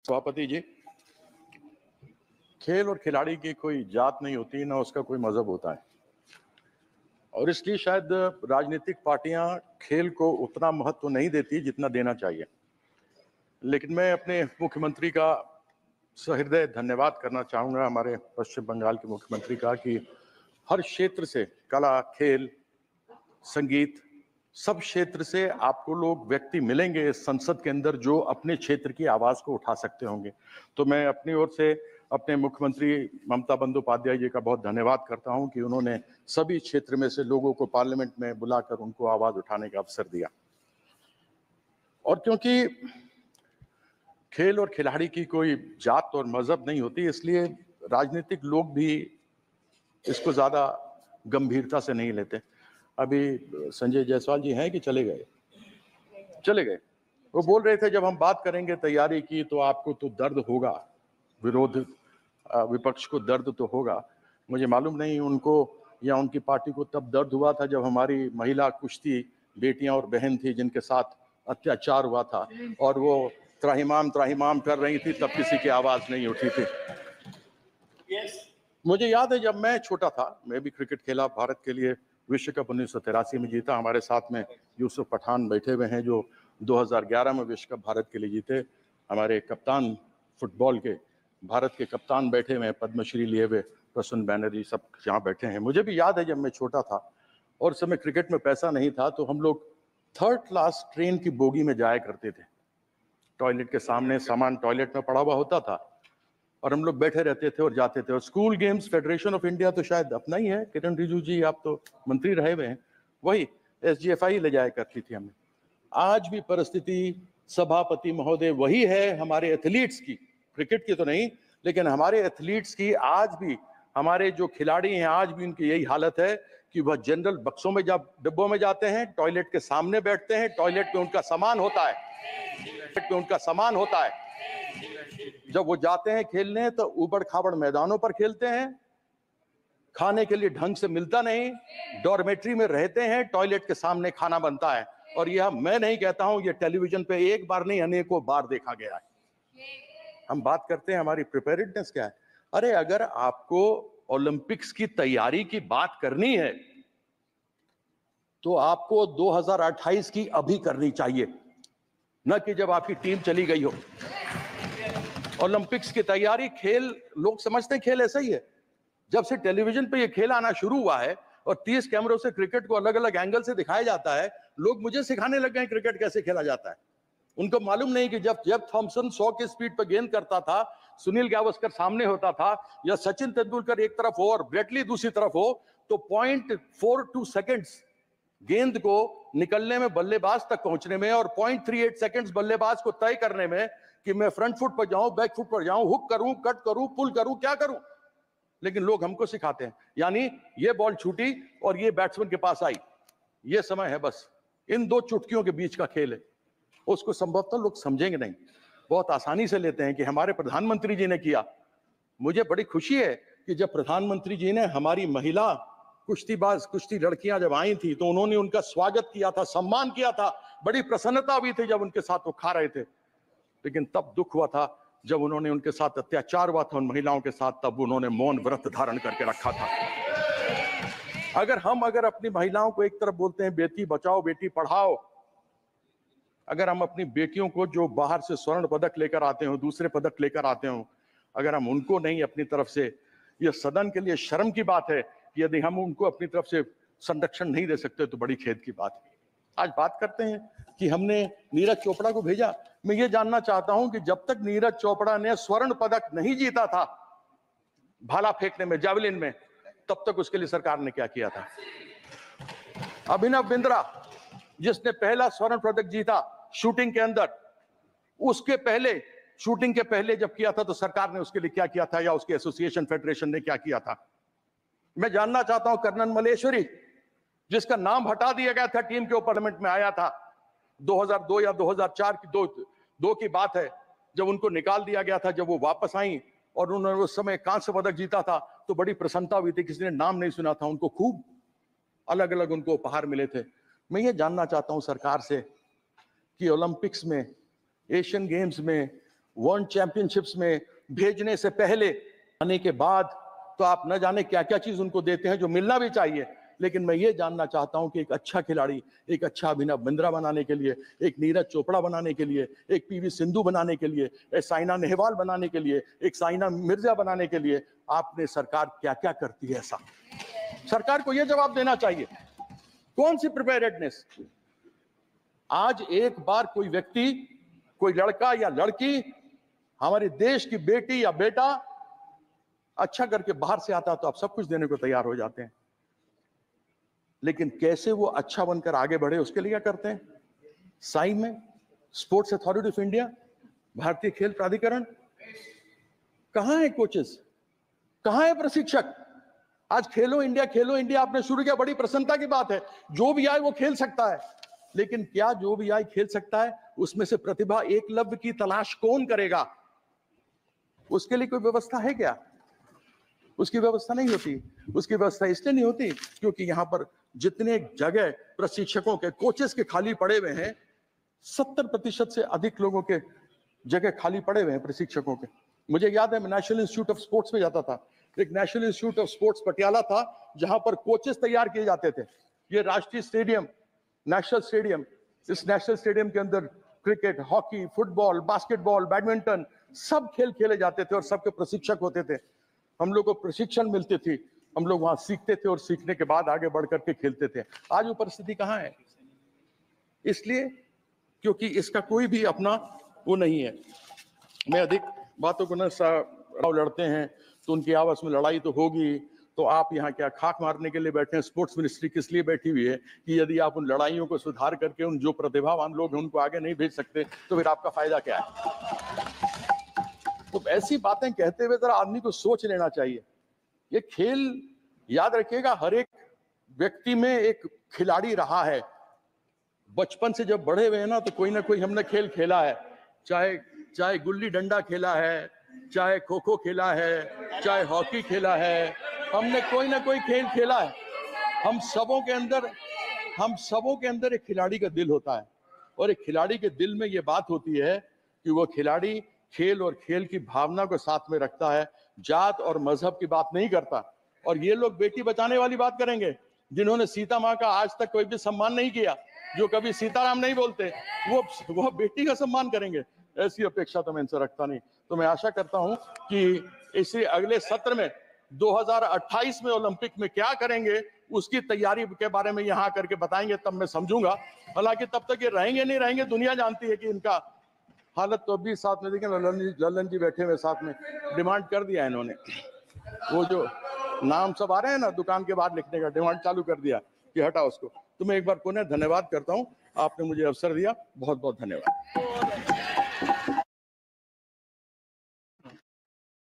सभापति जी, खेल और खिलाड़ी की कोई जात नहीं होती, ना उसका कोई मजहब होता है, और इसलिए शायद राजनीतिक पार्टियां खेल को उतना महत्व नहीं देती जितना देना चाहिए। लेकिन मैं अपने मुख्यमंत्री का सहृदय धन्यवाद करना चाहूंगा, हमारे पश्चिम बंगाल के मुख्यमंत्री का, कि हर क्षेत्र से कला, खेल, संगीत, सब क्षेत्र से आपको लोग व्यक्ति मिलेंगे इस संसद के अंदर जो अपने क्षेत्र की आवाज को उठा सकते होंगे। तो मैं अपनी ओर से अपने मुख्यमंत्री ममता बंदोपाध्याय जी का बहुत धन्यवाद करता हूं कि उन्होंने सभी क्षेत्र में से लोगों को पार्लियामेंट में बुलाकर उनको आवाज उठाने का अवसर दिया। और क्योंकि खेल और खिलाड़ी की कोई जात और मजहब नहीं होती, इसलिए राजनीतिक लोग भी इसको ज्यादा गंभीरता से नहीं लेते। अभी संजय जायसवाल जी हैं कि चले गए? चले गए। वो बोल रहे थे जब हम बात करेंगे तैयारी की तो आपको तो दर्द होगा, विपक्ष को दर्द तो होगा। मुझे मालूम नहीं उनको या उनकी पार्टी को तब दर्द हुआ था जब हमारी महिला कुश्ती बेटियां और बहन थी जिनके साथ अत्याचार हुआ था और वो त्राहिमाम त्राहिमाम कर रही थी, तब किसी की आवाज नहीं उठी थी। मुझे याद है जब मैं छोटा था, मैं भी क्रिकेट खेला, भारत के लिए विश्व कप 1983 में जीता। हमारे साथ में यूसुफ पठान बैठे हुए हैं जो 2011 में विश्व कप भारत के लिए जीते। हमारे कप्तान फुटबॉल के, भारत के कप्तान बैठे हुए हैं, पद्मश्री लिए हुए प्रसून बैनर्जी, सब यहाँ बैठे हैं। मुझे भी याद है जब मैं छोटा था और उस समय क्रिकेट में पैसा नहीं था तो हम लोग थर्ड क्लास ट्रेन की बोगी में जाया करते थे। टॉयलेट के सामने सामान टॉयलेट में पड़ा हुआ होता था और हम लोग बैठे रहते थे और जाते थे। और school games federation of India तो शायद अपना ही है, किरण रिजिजू जी आप तो मंत्री रहे हुए हैं, वही SGFI ले जाया करती थी हमें। आज भी परिस्थिति सभापति महोदय वही है हमारे एथलीट्स की, क्रिकेट की तो नहीं, लेकिन हमारे एथलीट्स की आज भी, हमारे जो खिलाड़ी हैं आज भी उनकी यही हालत है कि वह जनरल बक्सों में जब डिब्बों में जाते हैं, टॉयलेट के सामने बैठते हैं, टॉयलेट में उनका सामान होता है, जब वो जाते हैं खेलने तो उबड़ खाबड़ मैदानों पर खेलते हैं, खाने के लिए ढंग से मिलता नहीं, डॉर्मेट्री में रहते हैं, टॉयलेट के सामने खाना बनता है। और यह मैं नहीं कहता हूं, यह टेलीविजन पे एक बार नहीं अनेकों बार देखा गया है। हम बात करते हैं हमारी प्रिपेयर्डनेस क्या है। अरे अगर आपको ओलंपिक्स की तैयारी की बात करनी है तो आपको 2028 की अभी करनी चाहिए, न कि जब आपकी टीम चली गई हो। ओलंपिक्स की तैयारी, खेल लोग समझते हैं खेल ऐसा ही है। जब से टेलीविजन पे ये खेल आना शुरू हुआ है और 30 कैमरों से क्रिकेट को अलग अलग एंगल से दिखाया जाता है, लोग मुझे सिखाने लग गए क्रिकेट कैसे खेला जाता है। उनको मालूम नहीं कि जब थॉमसन 100 की स्पीड पर गेंद करता था, सुनील गावस्कर सामने होता था, या सचिन तेंदुलकर एक तरफ हो और ब्रेटली दूसरी तरफ हो, तो 0.42 सेकेंड्स गेंद को निकलने में, बल्लेबाज तक पहुंचने में, और 0.38 सेकेंड्स बल्लेबाज को तय करने में कि मैं फ्रंट फुट पर जाऊं, बैक फुट पर जाऊं, हुक करूं, कट करूं, पुल करूं, क्या करूं। लेकिन लोग हमको सिखाते हैं, यानी ये बॉल छूटी और ये बैट्समैन के पास आई, ये समय है, बस इन दो चुटकियों के बीच का खेल है। उसको संभवतः लोग समझेंगे नहीं, बहुत आसानी से लेते हैं कि हमारे प्रधानमंत्री जी ने किया। मुझे बड़ी खुशी है कि जब प्रधानमंत्री जी ने हमारी महिला कुश्तीबाज, कुश्ती लड़कियां जब आई थी तो उन्होंने उनका स्वागत किया था, सम्मान किया था, बड़ी प्रसन्नता हुई थी जब उनके साथ वो खा रहे थे। लेकिन तब दुख हुआ था जब उन्होंने, उनके साथ अत्याचार हुआ था उन महिलाओं के साथ, तब उन्होंने मौन व्रत धारण करके रखा था। अगर अपनी महिलाओं को एक तरफ बोलते हैं बेटी बचाओ बेटी पढ़ाओ, अगर हम अपनी बेटियों को जो बाहर से स्वर्ण पदक लेकर आते हो, दूसरे पदक लेकर आते हो, अगर हम उनको नहीं अपनी तरफ से, यह सदन के लिए शर्म की बात है कि यदि हम उनको अपनी तरफ से संरक्षण नहीं दे सकते तो बड़ी खेद की बात है। आज बात करते हैं कि हमने नीरज चोपड़ा को भेजा। मैं ये जानना चाहता हूं कि जब तक नीरज चोपड़ा ने स्वर्ण पदक नहीं जीता था भाला फेंकने में, जावलिन में, तब तक उसके लिए सरकार ने क्या किया था। अभिनव बिंद्रा जिसने पहला स्वर्ण पदक जीता शूटिंग के अंदर, उसके पहले, शूटिंग के पहले जब किया था तो सरकार ने उसके लिए क्या किया था, या उसके एसोसिएशन फेडरेशन ने क्या किया था। मैं जानना चाहता हूं कर्नल मलेश्वरी जिसका नाम हटा दिया गया था टीम के ऊपर, पार्लियामेंट में आया था 2002 या 2004 की दो की बात है, जब उनको निकाल दिया गया था, जब वो वापस आई और उन्होंने उस समय कांस्य पदक जीता था तो बड़ी प्रसन्नता हुई थी, किसी ने नाम नहीं सुना था, उनको खूब अलग अलग उनको उपहार मिले थे। मैं ये जानना चाहता हूं सरकार से कि ओलंपिक्स में, एशियन गेम्स में वर्ल्ड चैंपियनशिप्स में भेजने से पहले, आने के बाद तो आप न जाने क्या क्या चीज उनको देते हैं जो मिलना भी चाहिए। लेकिन मैं ये जानना चाहता हूं कि एक अच्छा खिलाड़ी, एक अच्छा अभिनव बिंद्रा बनाने के लिए, एक नीरज चोपड़ा बनाने के लिए, एक पीवी सिंधु बनाने के लिए, एक साइना नेहवाल बनाने के लिए, एक साइना मिर्जा बनाने के लिए आपने सरकार क्या क्या करती है? ऐसा सरकार को यह जवाब देना चाहिए। कौन सी प्रिपेयर्डनेस? आज एक बार कोई व्यक्ति, कोई लड़का या लड़की, हमारे देश की बेटी या बेटा अच्छा करके बाहर से आता तो आप सब कुछ देने को तैयार हो जाते हैं। लेकिन कैसे वो अच्छा बनकर आगे बढ़े उसके लिए क्या करते हैं? साई में स्पोर्ट्स अथॉरिटी ऑफ इंडिया, भारतीय खेल प्राधिकरण, कहां है कोचेस, कहां है प्रशिक्षक? आज खेलो इंडिया आपने शुरू किया, बड़ी प्रसन्नता की बात है। जो भी आए वो खेल सकता है, लेकिन क्या जो भी आए खेल सकता है? उसमें से प्रतिभा एकलव्य की तलाश कौन करेगा? उसके लिए कोई व्यवस्था है क्या? उसकी व्यवस्था नहीं होती। उसकी व्यवस्था इसलिए नहीं होती क्योंकि यहां पर जितने जगह प्रशिक्षकों के, कोचेस के खाली पड़े हुए हैं, 70% से अधिक लोगों के जगह खाली पड़े हुए हैं प्रशिक्षकों के। मुझे याद है मैं नेशनल इंस्टीट्यूट ऑफ स्पोर्ट्स में जाता था। एक national institute of sports Patiala था जहां पर कोचेस तैयार किए जाते थे। ये राष्ट्रीय स्टेडियम, नेशनल स्टेडियम, इस नेशनल स्टेडियम के अंदर cricket, hockey, football, basketball, badminton सब खेल खेले जाते थे और सबके प्रशिक्षक होते थे। हम लोग को प्रशिक्षण मिलती थी, हम लोग वहां सीखते थे और सीखने के बाद आगे बढ़ करके खेलते थे। आज वो परिस्थिति कहां है? इसलिए क्योंकि इसका कोई भी अपना वो नहीं है। मैं अधिक बातों को न लड़ते हैं तो उनकी आपस में लड़ाई तो होगी। तो आप यहाँ क्या खाक मारने के लिए बैठे हैं? स्पोर्ट्स मिनिस्ट्री किस लिए बैठी हुई है कि यदि आप उन लड़ाइयों को सुधार करके उन जो प्रतिभावान लोग हैं उनको आगे नहीं भेज सकते तो फिर आपका फायदा क्या है? तो ऐसी बातें कहते हुए जरा आदमी को सोच लेना चाहिए। ये खेल, याद रखिएगा, हर एक व्यक्ति में एक खिलाड़ी रहा है। बचपन से जब बड़े हुए हैं ना तो कोई ना कोई हमने खेल खेला है। चाहे गुल्ली डंडा खेला है, चाहे खो खो खेला है, चाहे हॉकी खेला है, हमने कोई ना कोई खेल खेला है। हम सबों के अंदर एक खिलाड़ी का दिल होता है और एक खिलाड़ी के दिल में ये बात होती है कि वो खिलाड़ी खेल और खेल की भावना को साथ में रखता है, जात और मजहब की बात नहीं करता। और ये लोग बेटी बचाने वाली बात करेंगे जिन्होंने सीता माँ का आज तक कोई भी सम्मान नहीं किया, जो कभी सीताराम नहीं बोलते, वो बेटी का सम्मान करेंगे। ऐसी अपेक्षा तो मैं इनसे रखता नहीं। तो मैं आशा करता हूं कि इसी अगले सत्र में 2028 में ओलंपिक में क्या करेंगे उसकी तैयारी के बारे में यहाँ करके बताएंगे, तब मैं समझूंगा। हालांकि तब तक ये रहेंगे नहीं रहेंगे दुनिया जानती है कि इनका हालत। तो अभी साथ में देखें ललन जी बैठे हुए साथ में, डिमांड कर दिया इन्होंने। वो जो नाम सब आ रहे हैं ना दुकान के बाहर लिखने का, डिमांड चालू कर दिया कि हटा उसको। तो मैं एक बार पुनः धन्यवाद करता हूं, आपने मुझे अवसर दिया, बहुत बहुत धन्यवाद।